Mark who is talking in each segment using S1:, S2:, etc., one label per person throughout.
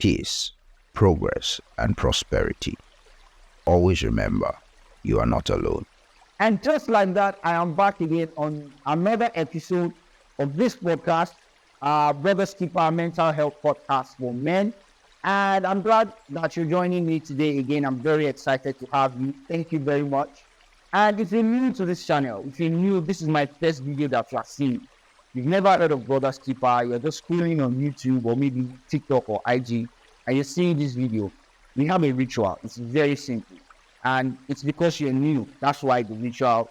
S1: peace, progress, and prosperity. Always remember, you are not alone.
S2: And just like that, I am back again on another episode of this podcast, Brothers Keeper Mental Health Podcast for Men. And I'm glad that you're joining me today again. I'm very excited to have you. Thank you very much. And if you're new to this channel, if you're new, this is my first video that you have seen. You've never heard of Brothers Keeper, you're just scrolling on YouTube or maybe TikTok or IG, and you're seeing this video. We have a ritual. It's very simple. And it's because you're new. That's why the ritual,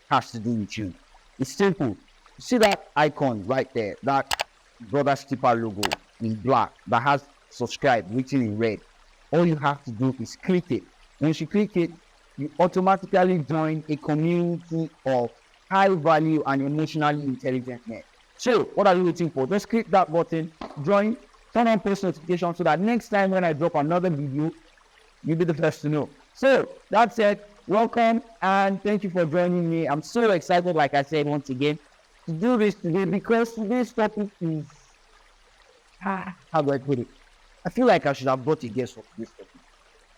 S2: has to do with you. It's simple. You see that icon right there, that Brothers Keeper logo in black that has subscribe written in red. All you have to do is click it. Once you click it, you automatically join a community of high value and emotionally intelligent men. So what are you waiting for? Just click that button, join, turn on post notifications so that next time when I drop another video, you'll be the first to know. So that's it. Welcome and thank you for joining me. I'm so excited, like I said once again, to do this today because today's topic is how do I put it? I feel like I should have brought a guest for this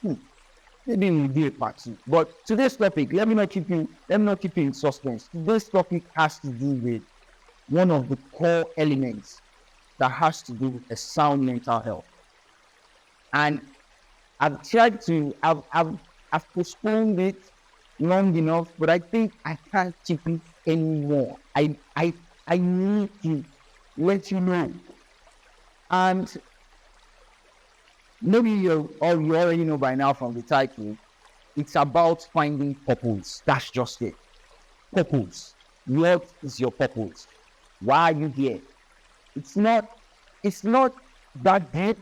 S2: topic. Maybe we'll do a part 2. But today's topic, let me not keep you in suspense. Today's topic has to do with one of the core elements that has to do with a sound mental health. And I've postponed it long enough, but I think I can't keep it anymore. I need to let you know. And maybe you already know by now from the title, it's about finding purpose. That's just it. Purpose. What is your purpose? Why are you here? It's not that deep,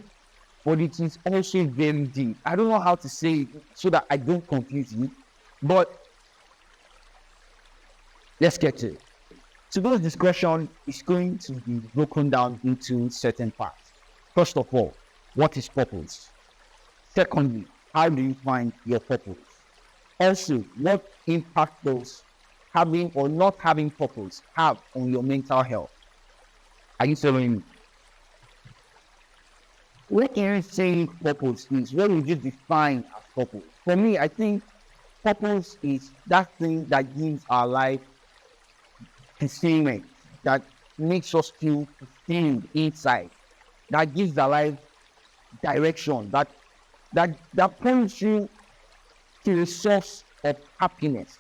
S2: but it is also very deep. I don't know how to say it so that I don't confuse you, but let's get to it. Today's discussion is going to be broken down into certain parts. First of all, what is purpose? Secondly, how do you find your purpose? Also, what impact does having or not having purpose have on your mental health? Are you following me? What can you say purpose is? What would you define as purpose? For me, I think purpose is that thing that gives our life fulfillment, that makes us feel fulfilled inside, that gives our life direction, that points you to the source of happiness.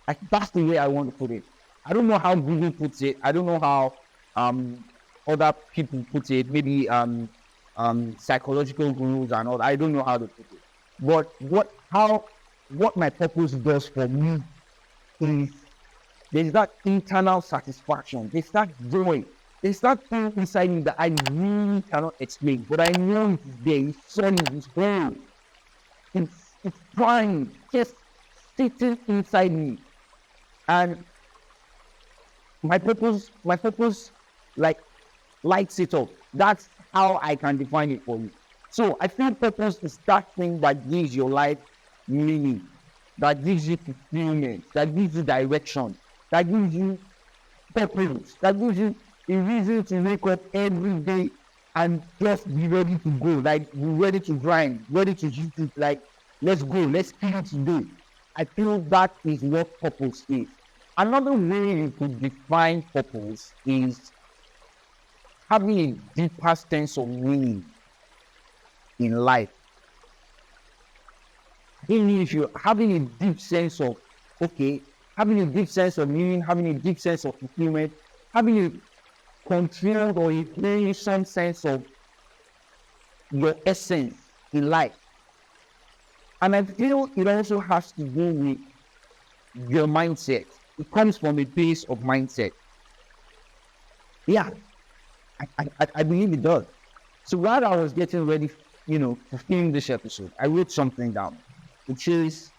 S2: Like, that's the way I want to put it. I don't know how Google puts it. I don't know how other people put it. Maybe psychological gurus and all. I don't know how to put it. But what my purpose does for me is there's that internal satisfaction. There's that joy. There's that thing inside me that I really cannot explain, but I know it is there. It's solid, it's whole. It's prime, just sitting inside me. And my purpose like lights it up. That's how I can define it for you. So I think purpose is that thing that gives your life meaning, that gives you fulfillment, that gives you direction, that gives you purpose, that gives you a reason to wake up every day and just be ready to go, like be ready to grind, ready to use it, like let's go, let's kill it today. I feel that is what purpose is. Another way you could define purpose is having a deeper sense of meaning in life. If you're having a deep sense of having a deep sense of meaning, having a deep sense of fulfillment, having a controlled or a very some sense of your essence in life. And I feel it also has to do with your mindset. It comes from a place of mindset. Yeah, I believe it does. So while I was getting ready, to film this episode, I wrote something down, which is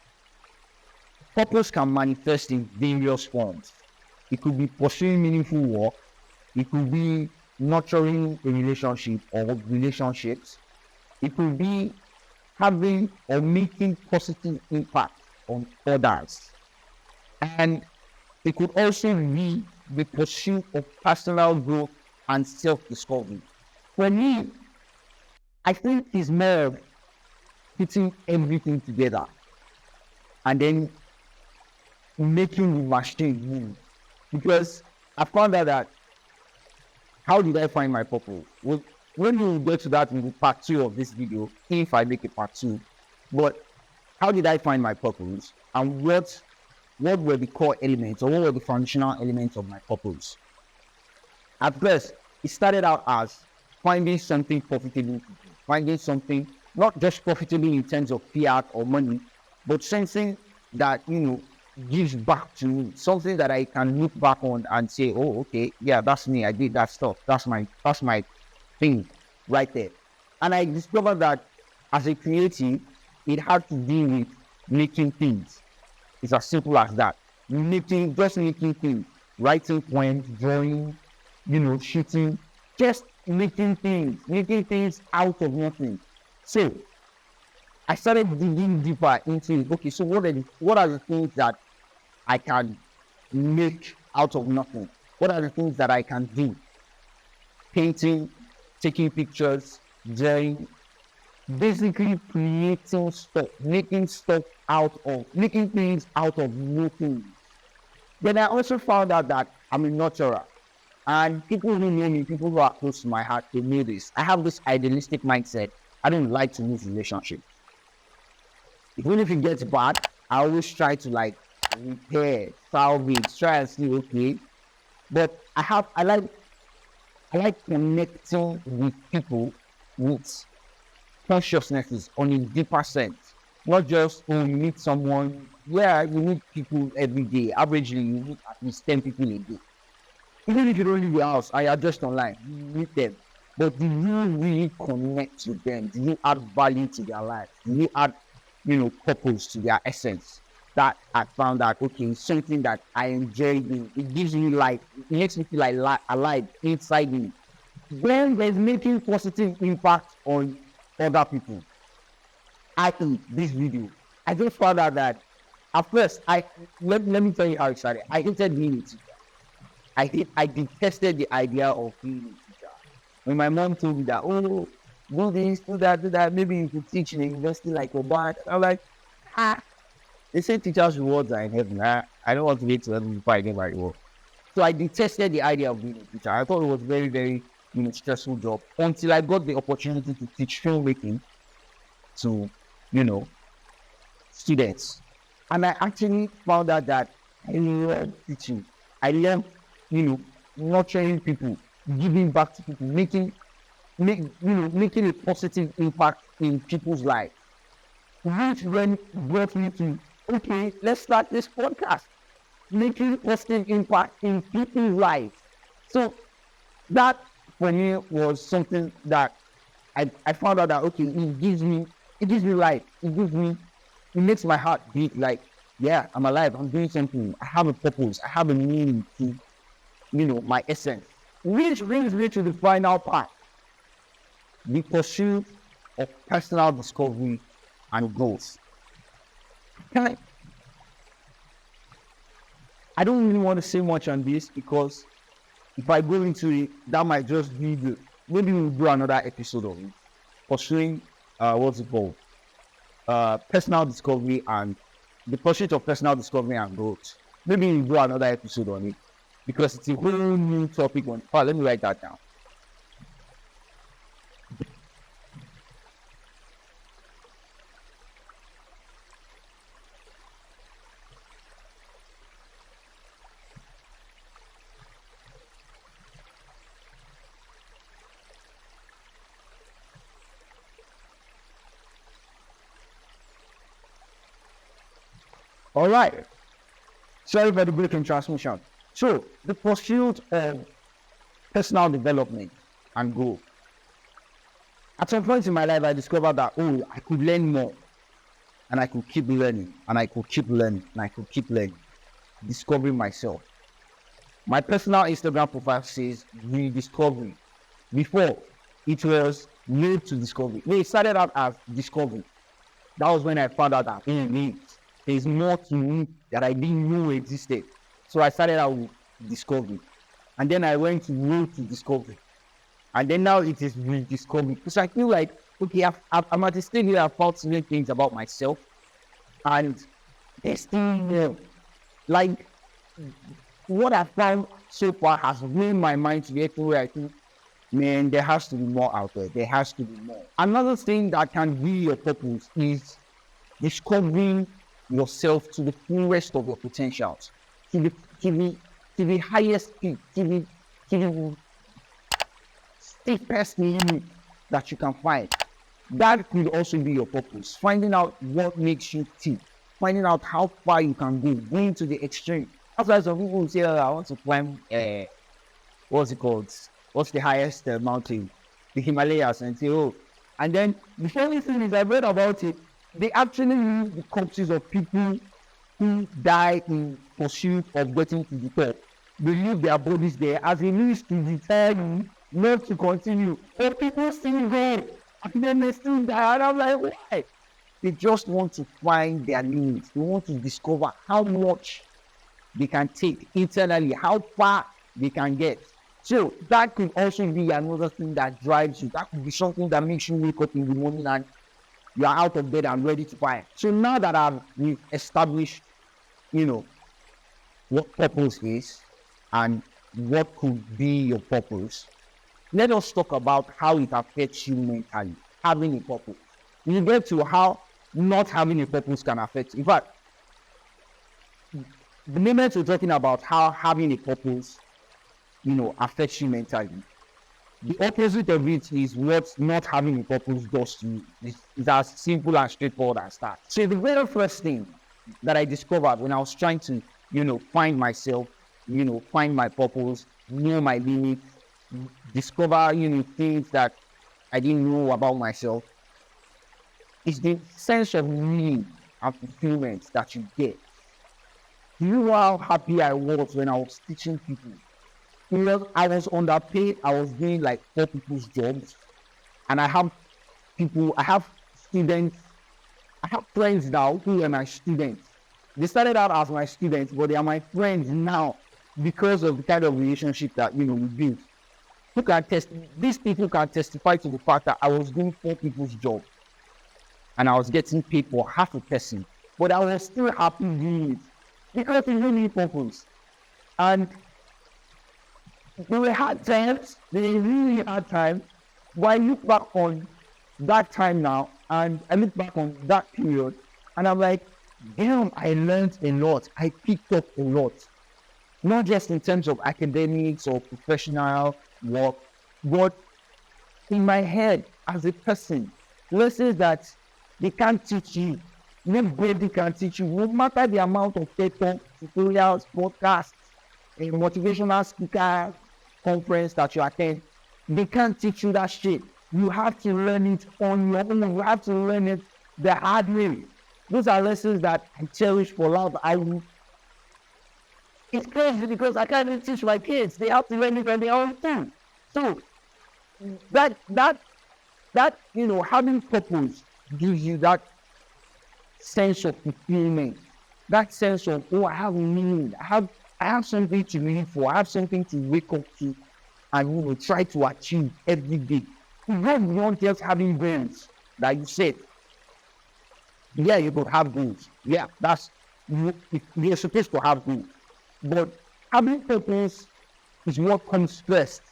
S2: purpose can manifest in various forms. It could be pursuing meaningful work. It could be nurturing a relationship or relationships. It could be having or making positive impact on others. And it could also be the pursuit of personal growth and self-discovery. For me, I think it's more of putting everything together and then making the machine move. Because I found out that how did I find my purpose? Well, when we get to that in the part 2 of this video, if I make a part 2, but how did I find my purpose? And what were the core elements, or what were the foundational elements of my purpose? At first, it started out as finding something profitable, finding something not just profitable in terms of fiat or money, but something that, gives back to me, something that I can look back on and say, oh, okay, yeah, that's me. I did that stuff. That's my thing right there. And I discovered that as a creative, it had to do with making things. It's as simple as that. Making things, writing poems, drawing, shooting, just making things out of nothing. So I started digging deeper into it. Okay, so what are the things that I can make out of nothing? What are the things that I can do? Painting, taking pictures, drawing, basically creating stuff, making things out of nothing. Then I also found out that I'm a nurturer. And people who know me, people who are close to my heart, they know this. I have this idealistic mindset. I don't like to lose relationships. Even if it gets bad, I always try to repair, salvage, try and see, okay. But I like connecting with people with consciousnesses on a deeper sense. Not just you meet someone, you meet people every day. Averagely, you meet at least 10 people a day. Even if you don't leave your house and you're just online, you meet them. But do you really connect with them? Do you add value to their life? Do you add, purpose to their essence? That I found that, okay, something that I enjoy doing. It gives me life. It makes me feel alive inside me. Then there's making positive impact on other people. I think this video, I just found out that at first, let me tell you how it started. I hated being a teacher. I detested the idea of being a teacher. When my mom told me that, oh, do this, do that, maybe you could teach in a university like Obama. I'm like, they say teachers' rewards are in heaven. I don't want to get to heaven before I get my reward. So I detested the idea of being a teacher. I thought it was very, very stressful job until I got the opportunity to teach filmmaking to, students. And I actually found out that I love teaching. I love, nurturing people, giving back to people, making a positive impact in people's lives. Which then brought me to, okay, let's start this podcast, making positive impact in people's lives. So that for me was something that I found out that, okay, it gives me life. It makes my heart beat like, yeah, I'm alive, I'm doing something, I have a purpose, I have a meaning to, my essence. Which brings me to the final part, the pursuit of personal discovery and growth. I don't really want to say much on this because if I go into it, that might just be maybe we'll do another episode of it. Pursuing, personal discovery and the pursuit of personal discovery and growth. Maybe we'll do another episode on it because it's a whole new topic on. Let me write that down. All right. Sorry for the break in transmission. So, the pursuit of personal development and growth. At some point in my life, I discovered that, I could learn more. And I could keep learning. And I could keep learning. And I could keep learning. Discovering myself. My personal Instagram profile says rediscovery. Before, it was road to discovery. It started out as discovery. That was when I found out that, there's more to me that I didn't know existed. So I started out with discovery. And then I went to road to discovery. And then now it is rediscovery. Because I feel like, okay, I'm at the stage where I've found certain things about myself, and there's still more. Like, what I found so far has blown my mind to get to where I think, man, there has to be more out there. There has to be more. Another thing that can be your purpose is discovering yourself to the fullest of your potentials, to the highest peak, to the steepest limit that you can find. That could also be your purpose. Finding out what makes you tick, finding out how far you can go, going to the extreme. That's why some people say, I want to climb, what's it called? What's the highest mountain? The Himalayas, and say, oh. And then the funny thing is, I read about it. They actually use the corpses of people who die in pursuit of getting to the top. They leave their bodies there as a means to deter you not to continue. But people still go, and then they still die. And I'm like, why? They just want to find their limits. They want to discover how much they can take internally, how far they can get. So that could also be another thing that drives you. That could be something that makes you wake up in the morning and you are out of bed and ready to fight. So now that we've established, what purpose is and what could be your purpose, let us talk about how it affects you mentally, having a purpose. We get to how not having a purpose can affect you. In fact, the moment we're talking about how having a purpose, affects you mentally, the opposite of it is what not having a purpose does to you. It's as simple and straightforward as that. So the very first thing that I discovered when I was trying to, find myself, find my purpose, know my limits, discover, things that I didn't know about myself, is the sense of meaning and fulfillment that you get. Do you know how happy I was when I was teaching people? I was underpaid. I was doing like 4 people's jobs, and I have students. I have friends now who are my students. They started out as my students, but they are my friends now because of the kind of relationship that we built. These people can testify to the fact that I was doing 4 people's job, and I was getting paid for half a person, but I was still happy doing it because it really purpose. And there were hard times, they were really hard times, but I look back on that time now, and I look back on that period, and I'm like, damn, I learned a lot, I picked up a lot, not just in terms of academics or professional work, but in my head as a person, lessons that they can't teach you, nobody can teach you, no matter the amount of TED Talk, tutorials, podcasts, a motivational speaker conference that you attend, they can't teach you that shit. You have to learn it on your own. You have to learn it the hard way. Those are lessons that I cherish for life. It's crazy because I can't even teach my kids. They have to learn it on their own too. So that having purpose gives you that sense of fulfillment, that sense of, oh, I have meaning. I have something to live for. I have something to wake up to and try to achieve every day. You go beyond just having goals, like you said. Yeah, you could have goals. Yeah, you're supposed to have goals. But having purpose is what comes first.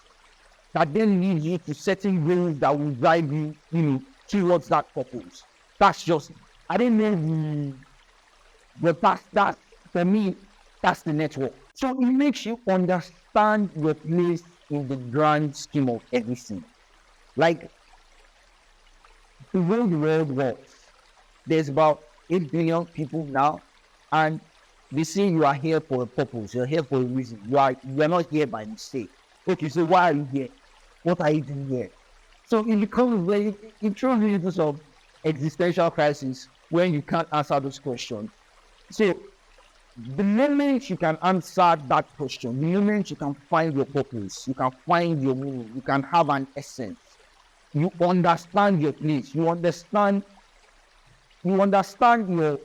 S2: That then leads you to setting goals that will drive you, towards that purpose. That's just, I didn't know but that's for me. That's the network. So it makes you understand your place in the grand scheme of everything. Like, the way the world works, there's about 8 billion people now, and they say you are here for a purpose, you're here for a reason. You are not here by mistake. Okay, so why are you here? What are you doing here? So it becomes it throws you into some existential crisis when you can't answer those questions. So the moment you can answer that question, the moment you can find your purpose, you can find your meaning, you can have an essence, you understand your place, you understand your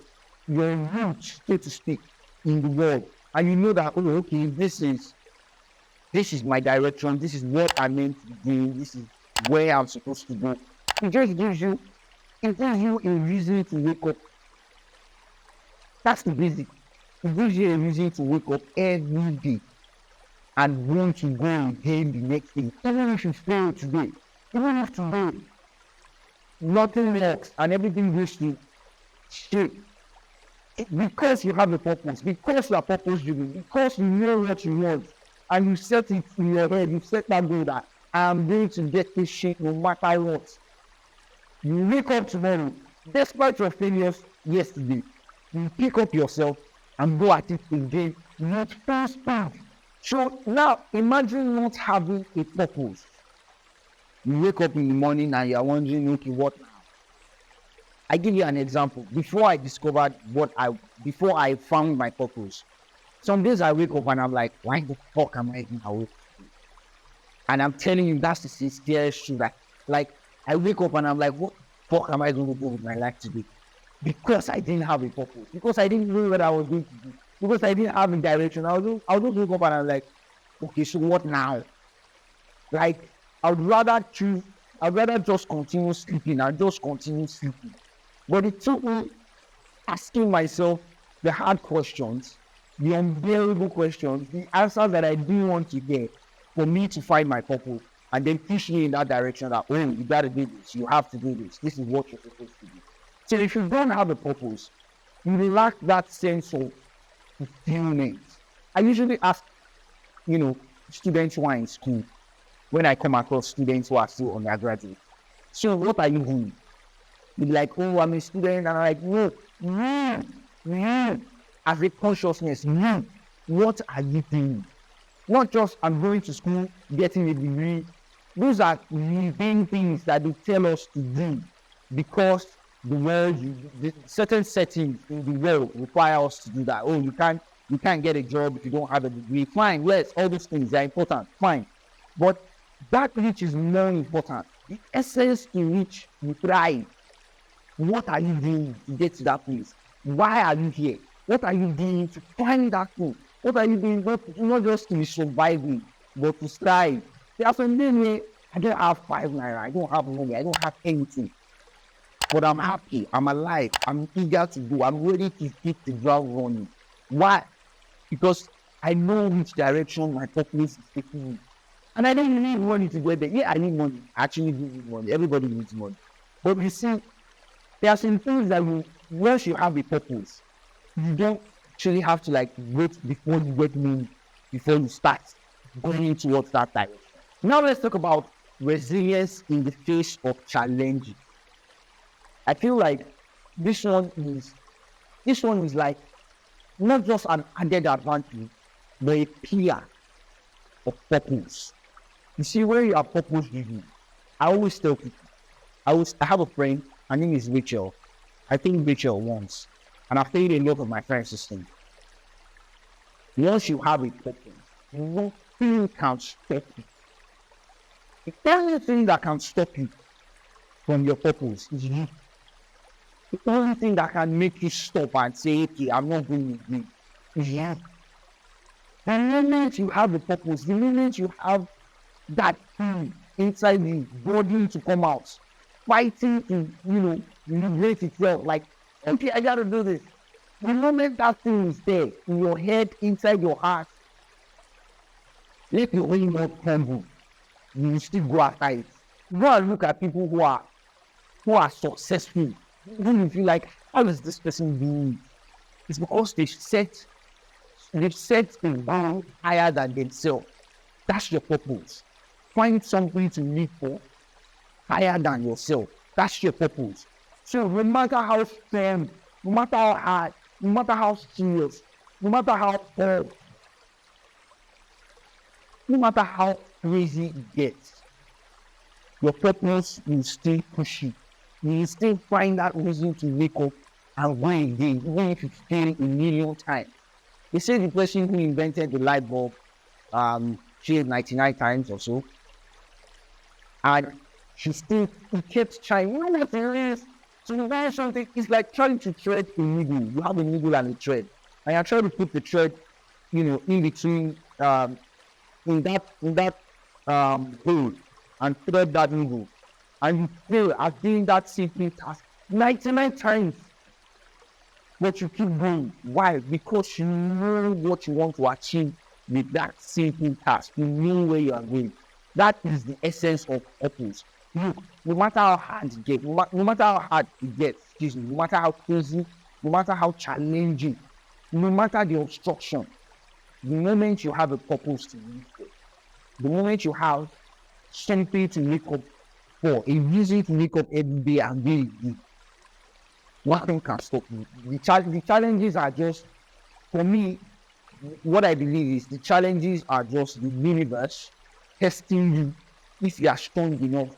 S2: roots, so to speak, in the world, and you know that, oh, okay, this is my direction, this is what I meant to do, this is where I'm supposed to go. It just gives you a reason to wake up. That's the basic. It gives you a reason to wake up every day and want to go again the next day. Even if you fail today, even if today nothing works and everything goes to shit, because you have a purpose, because you are purpose driven, because you know what you want, and you set it in your head, you set that goal that I am going to get this shit no matter what. You wake up tomorrow, despite your failures yesterday, you pick up yourself and go at it again, not fast. So now imagine not having a purpose. You wake up in the morning and you are wondering, okay, what now? I give you an example. Before I found my purpose, some days I wake up and I'm like, why the fuck am I even awake? And I'm telling you, that's the sincerest truth. Like, I wake up and I'm like, what the fuck am I going to do with my life today? Because I didn't have a purpose. Because I didn't know what I was going to do. Because I didn't have a direction. I'll just wake up and I'm like, okay, so what now? Like, I'd rather just continue sleeping and just continue sleeping. But it took me asking myself the hard questions, the unbearable questions, the answers that I didn't want to get for me to find my purpose and then push me in that direction that, oh, you gotta do this, you have to do this, this is what you're supposed to do. So if you don't have a purpose, you lack that sense of fulfillment. I usually ask, students who are in school, when I come across students who are still undergraduate, so what are you doing? You're like, oh, I'm a student, and I'm like, no. As a consciousness, no. What are you doing? Not just I'm going to school, getting a degree. Those are living things that they tell us to do because the certain settings in the world require us to do that. Oh, you can't get a job if you don't have a degree. Fine, yes, all those things are important. Fine, but that which is more important, the essence in which you thrive. What are you doing to get to that place? Why are you here? What are you doing to find that thing? What are you doing not just to be surviving, but to strive? There are some days where I don't have 5 naira, I don't have money, I don't have anything. But I'm happy, I'm alive, I'm eager to go, I'm ready to hit the ground running. Why? Because I know which direction my purpose is taking me. And I don't need money to get there. Yeah, I need money. I actually do need money. Everybody needs money. But you see, there are some things that once you have a purpose, you don't actually have to wait before you get money, before you start going towards that direction. Now let's talk about resilience in the face of challenges. I feel like this one is like not just an added advantage, but a pillar of purpose. You see, when you are purpose driven, I always tell people, I have a friend, her name is Rachel. I think Rachel once, and I've told a lot of my friends to say, once you have a purpose, nothing can stop you. The only thing that can stop you from your purpose is you. The only thing that can make you stop and say, okay, I'm not going to do is you. The moment you have a purpose, the moment you have that thing inside you, burden to come out, fighting to, liberate itself, like, okay, I gotta do this. The moment that thing is there in your head, inside your heart, let your will not crumble. You will still go after it. Go and look at people who are successful. Even if you like, how is this person doing? It's because they've set a bar higher than themselves. That's your purpose. Find something to live for higher than yourself. That's your purpose. So no matter how firm, no matter how hard, no matter how serious, no matter how hard, no matter how crazy it gets, your purpose will still push you. You will still find that reason to wake up and go again, even if you fail a million times. They say the person who invented the light bulb failed 99 times or so. And he kept trying. You know what it is? To invent something, it's like trying to thread a needle. You have a needle and a thread. And you're trying to put the thread, in between, in that hole and thread that needle. and you fail at doing that simple task 99 times, but you keep going. Why? Because you know what you want to achieve with that simple task. You know where you are going. That is the essence of purpose. Look, no matter how hard it gets, no matter how hard it gets, excuse me, no matter how crazy, no matter how challenging, no matter the obstruction, the moment you have a purpose to live for, the moment you have something to wake up for, a reason to wake up every day and do it, nothing can stop you. The challenges are just, for me, what I believe is the challenges are just the universe testing you if you are strong enough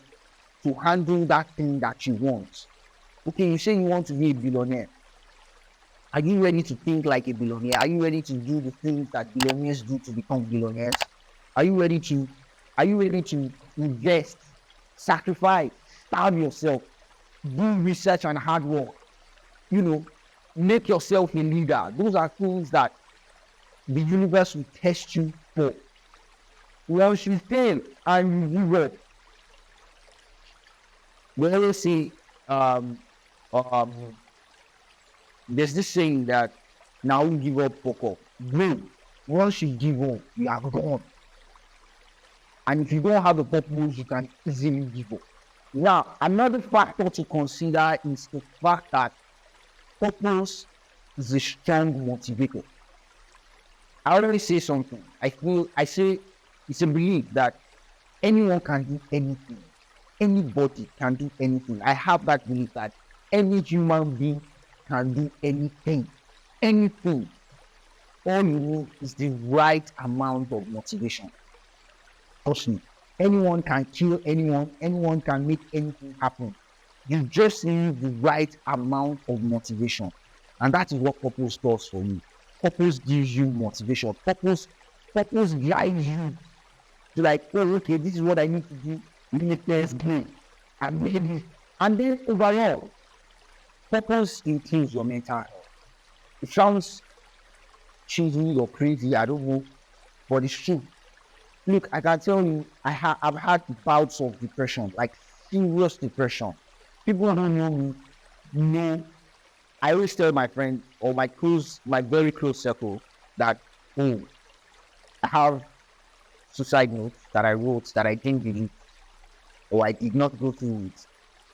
S2: to handle that thing that you want. Okay, you say you want to be a billionaire. Are you ready to think like a billionaire? Are you ready to do the things that billionaires do to become billionaires? Are you ready to invest, sacrifice, starve yourself, do research and hard work? Make yourself a leader. Those are things that the universe will test you for. Well, you fail and you give up. We always say, there's this saying that now you give up, fuck up. Bro, once you give up, you are gone. And if you don't have a purpose, you can easily give up. Now, another factor to consider is the fact that purpose is a strong motivator. I already say something. I say it's a belief that anyone can do anything. Anybody can do anything. I have that belief that any human being can do anything. Anything. All you need is the right amount of motivation. Trust me. Anyone can kill anyone. Anyone can make anything happen. You just need the right amount of motivation. And that is what purpose does for you. Purpose gives you motivation. Purpose drives you to okay, this is what I need to do. Let's go. And then overall, purpose includes your mental health. It sounds cheesy or crazy, I don't know, but it's true. Look, I can tell you, I've had bouts of depression, like serious depression. People who know me know. I always tell my friend or my very close circle that I have suicide notes that I wrote that I didn't delete or I did not go through it.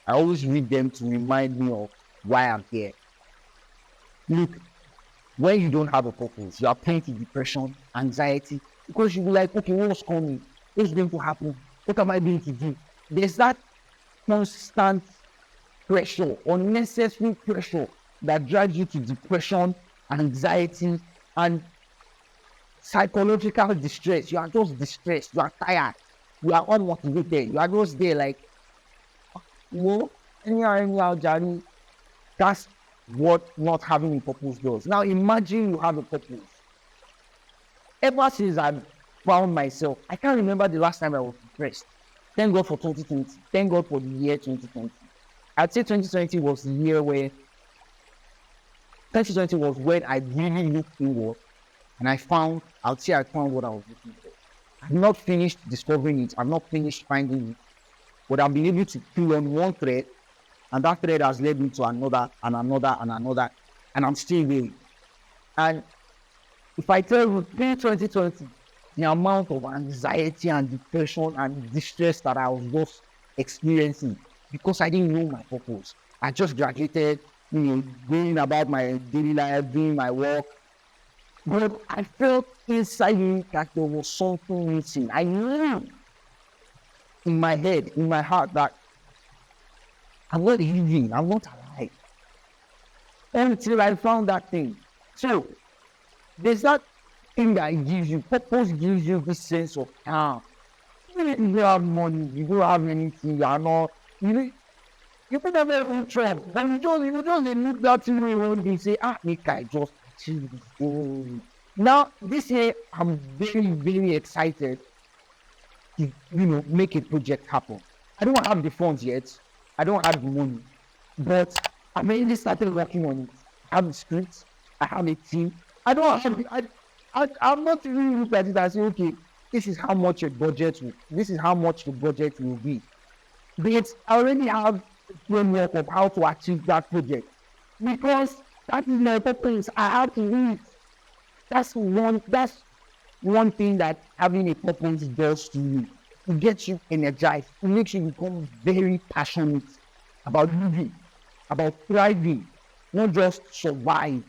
S2: I always read them to remind me of why I'm here. Look, when you don't have a purpose, you are prone to depression, anxiety, because you'll be like, okay, what's coming? What's going to happen? What am I going to do? There's that constant pressure, unnecessary pressure that drives you to depression, anxiety, and psychological distress. You are just distressed. You are tired. You are unmotivated. You are just there like, anyhow, Johnny. That's what not having a purpose does. Now imagine you have a purpose. Ever since I found myself, I can't remember the last time I was depressed. Thank God for 2020. Thank God for the year 2020. I'd say 2020 was the year where 2020 was when I really looked inward and I found what I was looking for. I've not finished discovering it. I've not finished finding it. But I've been able to pull on one thread, and that thread has led me to another and another and another, and I'm still there. And if I tell you, in 2020, the amount of anxiety and depression and distress that I was just experiencing because I didn't know my purpose. I just graduated, going about my daily life, doing my work. But I felt inside me that there was something missing. I knew in my head, in my heart, that I'm not living, I'm not alive. Until I found that thing. So, there's that thing that gives you, purpose gives you this sense of calm. Even if you don't have money, you don't have anything, you are not, you put up every trap. And you just look that thing around and say, Nick, I just achieved this thing. Now, this year, I'm very, very excited to, make a project happen. I don't have the funds yet. I don't have the money. But I've already started working on it. I have the scripts. I have a team. I'm not really looking at it and say, okay, this is how much the budget will be. But I already have a framework of how to achieve that project because that is my purpose. I have to do it. That's one thing that having a purpose does to you. It gets you energized. It makes you become very passionate about living, about thriving, not just survive.